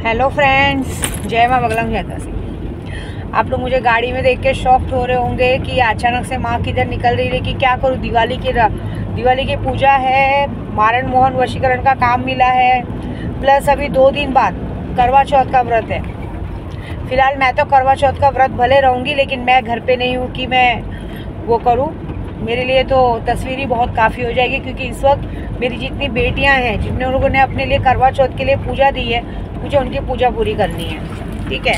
Hello friends, जय माँ बगला जाता सी। आप लोग मुझे गाड़ी में देख के शॉक्ड हो रहे होंगे कि अचानक से माँ किधर निकल रही है कि क्या करूँ। दिवाली की पूजा है, मारण मोहन वशीकरण का काम मिला है, प्लस अभी 2 दिन बाद करवा चौथ का व्रत है। फ़िलहाल मैं तो करवा चौथ का व्रत भले रहूँगी, लेकिन मैं घर पे नहीं हूँ कि मैं वो करूँ। मेरे लिए तो तस्वीर बहुत काफ़ी हो जाएगी, क्योंकि इस वक्त मेरी जितनी बेटियां हैं, जितने लोगों ने अपने लिए करवा चौथ के लिए पूजा दी है, मुझे उनकी पूजा पूरी करनी है। ठीक है।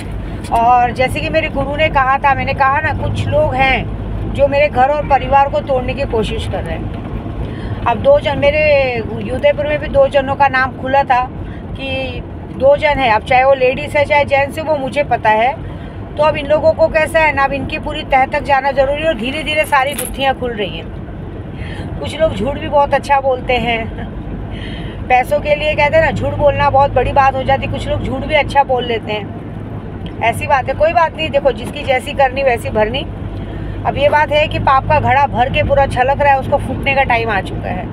और जैसे कि मेरे गुरु ने कहा था, मैंने कहा ना, कुछ लोग हैं जो मेरे घर और परिवार को तोड़ने की कोशिश कर रहे हैं। अब 2 जन, मेरे उदयपुर में भी 2 जनों का नाम खुला था कि 2 जन है। अब चाहे वो लेडीज़ है चाहे जेंट्स है, वो मुझे पता है। तो अब इन लोगों को कैसा है ना, अब इनकी पूरी तह तक जाना ज़रूरी है, और धीरे धीरे सारी गुत्थियाँ खुल रही हैं। कुछ लोग झूठ भी बहुत अच्छा बोलते हैं पैसों के लिए, कहते हैं ना, झूठ बोलना बहुत बड़ी बात हो जाती। कुछ लोग झूठ भी अच्छा बोल लेते हैं, ऐसी बात है। कोई बात नहीं, देखो, जिसकी जैसी करनी वैसी भरनी। अब ये बात है कि पाप का घड़ा भर के पूरा छलक रहा है, उसको फूटने का टाइम आ चुका है।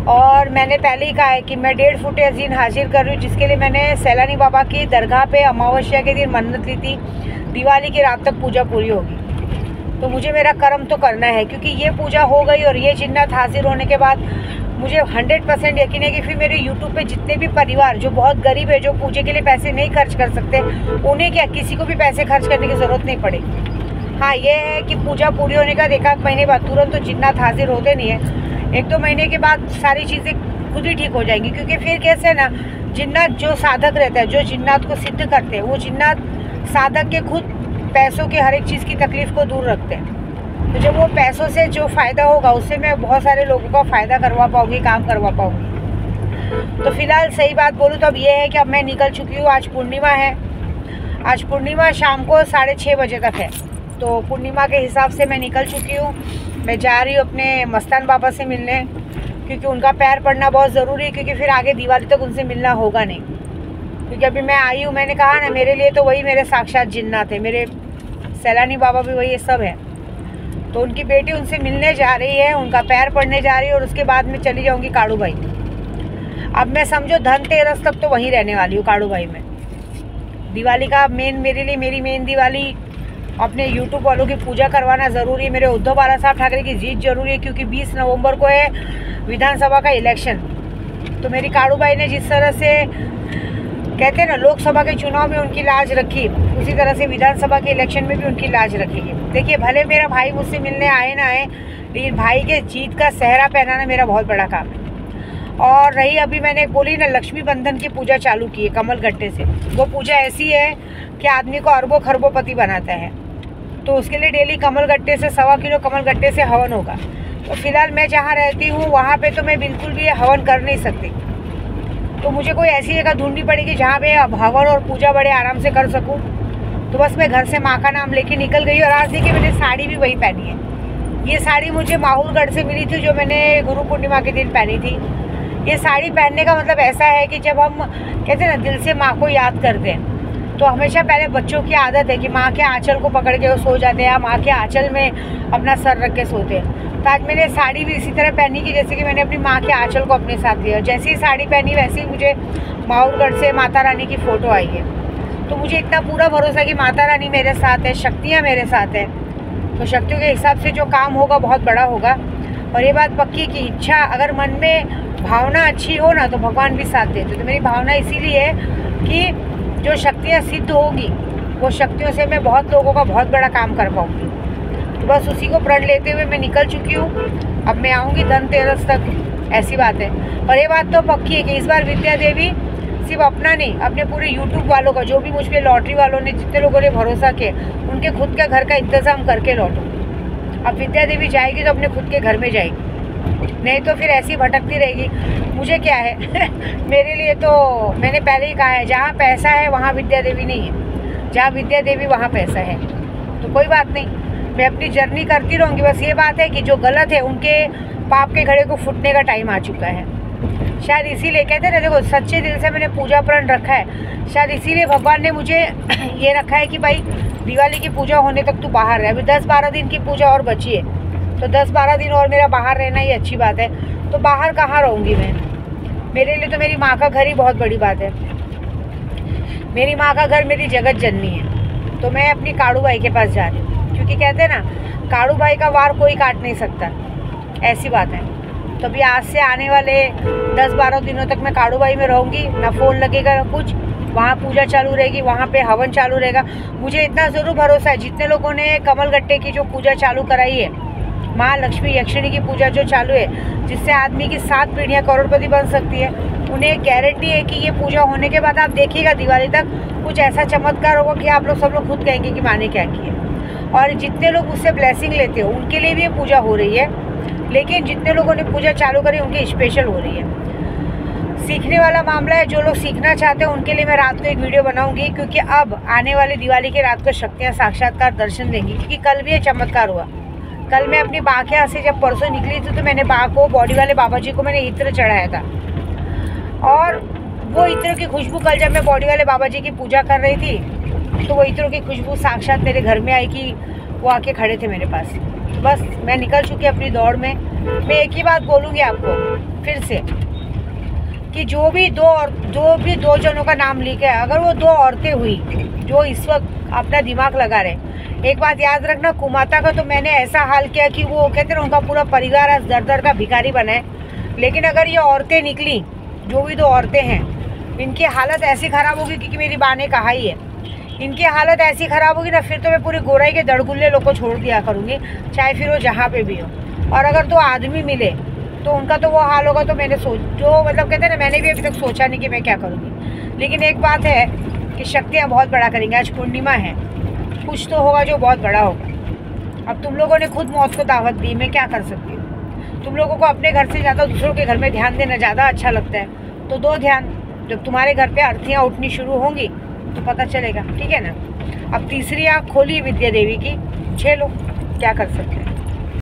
और मैंने पहले ही कहा है कि मैं 1.5 फुट अजीन हाजिर कर रही हूँ, जिसके लिए मैंने सैलानी बाबा की दरगाह पे अमावस्या के दिन मन्नत ली थी। दिवाली की रात तक पूजा पूरी होगी, तो मुझे मेरा कर्म तो करना है, क्योंकि ये पूजा हो गई और ये जिन्नत हाजिर होने के बाद मुझे 100% यकीन है कि फिर मेरे यूट्यूब पे जितने भी परिवार जो बहुत गरीब है, जो पूजे के लिए पैसे नहीं खर्च कर सकते, उन्हें क्या, किसी को भी पैसे खर्च करने की ज़रूरत नहीं पड़ेगी। हाँ, ये है कि पूजा पूरी होने का 1 महीने बाद तुरंत तो जिन्नत हाजिर होते नहीं है। 1-2 महीने के बाद सारी चीज़ें खुद ही ठीक हो जाएंगी, क्योंकि फिर कैसे ना, जिन्नत जो साधक रहता है, जो जिन्नत को सिद्ध करते हैं, वो जिन्नत साधक के खुद पैसों के हर एक चीज़ की तकलीफ़ को दूर रखते हैं। तो जब वो पैसों से जो फ़ायदा होगा, उससे मैं बहुत सारे लोगों का फ़ायदा करवा पाऊँगी, काम करवा पाऊँगी। तो फिलहाल सही बात बोलूँ तो अब ये है कि अब मैं निकल चुकी हूँ। आज पूर्णिमा है। आज पूर्णिमा शाम को 6:30 बजे तक है, तो पूर्णिमा के हिसाब से मैं निकल चुकी हूँ। मैं जा रही हूँ अपने मस्तान बाबा से मिलने, क्योंकि उनका पैर पड़ना बहुत ज़रूरी है, क्योंकि फिर आगे दिवाली तक उनसे मिलना होगा नहीं। क्योंकि अभी मैं आई हूँ, मैंने कहा ना, मेरे लिए तो वही मेरे साक्षात जिन्नत है, मेरे सैलानी बाबा भी वही, ये सब है। तो उनकी बेटी उनसे मिलने जा रही है, उनका पैर पड़ने जा रही है, और उसके बाद में चली जाऊंगी काड़ू भाई। अब मैं समझो धनतेरस तक तो वहीं रहने वाली हूँ काड़ू भाई में। दिवाली का मेरे लिए मेरी मेन दिवाली अपने यूट्यूब वालों की पूजा करवाना ज़रूरी है। मेरे उद्धव बाला साहब ठाकरे की जीत जरूरी है, क्योंकि 20 नवंबर को है विधानसभा का इलेक्शन। तो मेरी काड़ू भाई ने जिस तरह से, कहते हैं ना, लोकसभा के चुनाव में उनकी लाज रखी, उसी तरह से विधानसभा के इलेक्शन में भी उनकी लाज रखेगी। देखिए, भले मेरा भाई मुझसे मिलने आए ना आए, लेकिन भाई के जीत का सेहरा पहनाना मेरा बहुत बड़ा काम है। और रही, अभी मैंने बोली ना, लक्ष्मी बंधन की पूजा चालू की है कमल गट्टे से। वो पूजा ऐसी है कि आदमी को अरबों खरबोपति बनाता है। तो उसके लिए डेली कमल गट्टे से 1.25 किलो कमल गट्टे से हवन होगा। तो फिलहाल मैं जहाँ रहती हूँ वहाँ पे तो मैं बिल्कुल भी हवन कर नहीं सकती। तो मुझे कोई ऐसी जगह ढूंढनी पड़ेगी जहाँ पे हवन और पूजा बड़े आराम से कर सकूँ। तो बस मैं घर से माँ का नाम लेके निकल गई। और आज देखिए, मैंने साड़ी भी वही पहनी है। ये साड़ी मुझे माहौलगढ़ से मिली थी, जो मैंने गुरु पूर्णिमा के दिन पहनी थी। ये साड़ी पहनने का मतलब ऐसा है कि जब हम, कहते हैं ना, दिल से माँ को याद करते हैं, तो हमेशा पहले बच्चों की आदत है कि माँ के आँचल को पकड़ के वो सो जाते हैं, या माँ के आँचल में अपना सर रख के सोते हैं। तो आज मैंने साड़ी भी इसी तरह पहनी कि जैसे कि मैंने अपनी माँ के आँचल को अपने साथ लिया। जैसे ही साड़ी पहनी, वैसे ही मुझे माहौलगढ़ से माता रानी की फ़ोटो आई है। तो मुझे इतना पूरा भरोसा है कि माता रानी मेरे साथ है, शक्तियाँ मेरे साथ है। तो शक्तियों के हिसाब से जो काम होगा बहुत बड़ा होगा। और ये बात पक्की कि इच्छा, अगर मन में भावना अच्छी हो ना, तो भगवान भी साथ देते। तो मेरी भावना इसीलिए है कि जो शक्तियाँ सिद्ध होगी, वो शक्तियों से मैं बहुत लोगों का बहुत बड़ा काम कर पाऊँगी। तो बस उसी को प्रण लेते हुए मैं निकल चुकी हूँ। अब मैं आऊँगी धनतेरस तक, ऐसी बात है। और ये बात तो पक्की है कि इस बार विद्या देवी सिर्फ अपना नहीं, अपने पूरे यूट्यूब वालों का, जो भी मुझ पर लॉटरी वालों ने, जितने लोगों ने भरोसा किया, उनके खुद के घर का इंतज़ाम करके लौटूँ। अब विद्या देवी जाएगी तो अपने खुद के घर में जाएगी, नहीं तो फिर ऐसी भटकती रहेगी। मुझे क्या है मेरे लिए तो मैंने पहले ही कहा है, जहाँ पैसा है वहाँ विद्या देवी नहीं है, जहाँ विद्या देवी वहाँ पैसा है। तो कोई बात नहीं, मैं अपनी जर्नी करती रहूँगी। बस ये बात है कि जो गलत है, उनके पाप के घड़े को फूटने का टाइम आ चुका है। शायद इसीलिए कहते हैं ना, देखो, सच्चे दिल से मैंने पूजा प्रण रखा है। शायद इसीलिए भगवान ने मुझे ये रखा है कि भाई, दिवाली की पूजा होने तक तू बाहर रहे। अभी 10-12 दिन की पूजा और बची है, तो 10-12 दिन और मेरा बाहर रहना ही अच्छी बात है। तो बाहर कहाँ रहूँगी मैं? मेरे लिए तो मेरी माँ का घर ही बहुत बड़ी बात है। मेरी माँ का घर मेरी जगत जननी है, तो मैं अपनी काड़ू भाई के पास जा रही हूँ, क्योंकि कहते हैं ना काड़ू भाई का वार कोई काट नहीं सकता, ऐसी बात है। तो अभी आज से आने वाले 10-12 दिनों तक मैं काड़ू भाई में रहूँगी, ना फ़ोन लगेगा ना कुछ। वहाँ पूजा चालू रहेगी, वहाँ पे हवन चालू रहेगा। मुझे इतना ज़रूर भरोसा है, जितने लोगों ने कमल गट्टे की जो पूजा चालू कराई है, माँ लक्ष्मी यक्षिणी की पूजा जो चालू है, जिससे आदमी की 7 पीढ़ियाँ करोड़पति बन सकती है, उन्हें गारंटी है कि ये पूजा होने के बाद आप देखिएगा दिवाली तक कुछ ऐसा चमत्कार होगा कि आप लोग सब लोग खुद कहेंगे कि माँ ने क्या किया। और जितने लोग उससे ब्लेसिंग लेते हो उनके लिए भी ये पूजा हो रही है, लेकिन जितने लोगों ने पूजा चालू करी उनकी स्पेशल हो रही है। सीखने वाला मामला है, जो लोग सीखना चाहते हैं उनके लिए मैं रात को एक वीडियो बनाऊंगी, क्योंकि अब आने वाली दिवाली की रात को शक्तियाँ साक्षात्कार दर्शन देंगी। क्योंकि कल भी ये चमत्कार हुआ। कल मैं अपनी बा के यहाँ से जब परसों निकली थी, तो मैंने बा को, बॉडी वाले बाबा जी को मैंने इत्र चढ़ाया था, और वो इत्र की खुशबू कल जब मैं बॉडी वाले बाबा जी की पूजा कर रही थी, तो वो इत्रों की खुशबू साक्षात मेरे घर में आई कि वो आके खड़े थे मेरे पास। तो बस मैं निकल चुकी अपनी दौड़ में। मैं एक ही बात बोलूँगी आपको फिर से, कि जो भी दो जनों का नाम लिखा है, अगर वो 2 औरतें हुई जो इस वक्त अपना दिमाग लगा रहे, एक बात याद रखना, कुमाता का तो मैंने ऐसा हाल किया कि वो कहते हैं उनका पूरा परिवार आज दर का भिखारी बना है। लेकिन अगर ये औरतें निकली, जो भी 2 औरतें हैं, इनकी हालत ऐसी ख़राब होगी, क्योंकि मेरी बा ने कहा ही है, इनकी हालत ऐसी ख़राब होगी ना, फिर तो मैं पूरी गोराई के दड़गुल्ले लोग को छोड़ दिया करूँगी, चाहे फिर वो जहाँ पे भी हो। और अगर 2 आदमी मिले तो उनका तो वो हाल होगा। तो मैंने मतलब कहते हैं ना, मैंने भी अभी तक सोचा नहीं कि मैं क्या करूँगी। लेकिन एक बात है कि शक्तियाँ बहुत बड़ा करेंगे। आज पूर्णिमा है, कुछ तो होगा जो बहुत बड़ा होगा। अब तुम लोगों ने खुद मौत को दावत दी, मैं क्या कर सकती हूँ। तुम लोगों को अपने घर से ज़्यादा दूसरों के घर में ध्यान देना ज़्यादा अच्छा लगता है, तो दो ध्यान। जब तुम्हारे घर पे अर्थियाँ उठनी शुरू होंगी तो पता चलेगा, ठीक है ना। अब तीसरी आँख खोली विद्या देवी की, झेलो, क्या कर सकते हैं।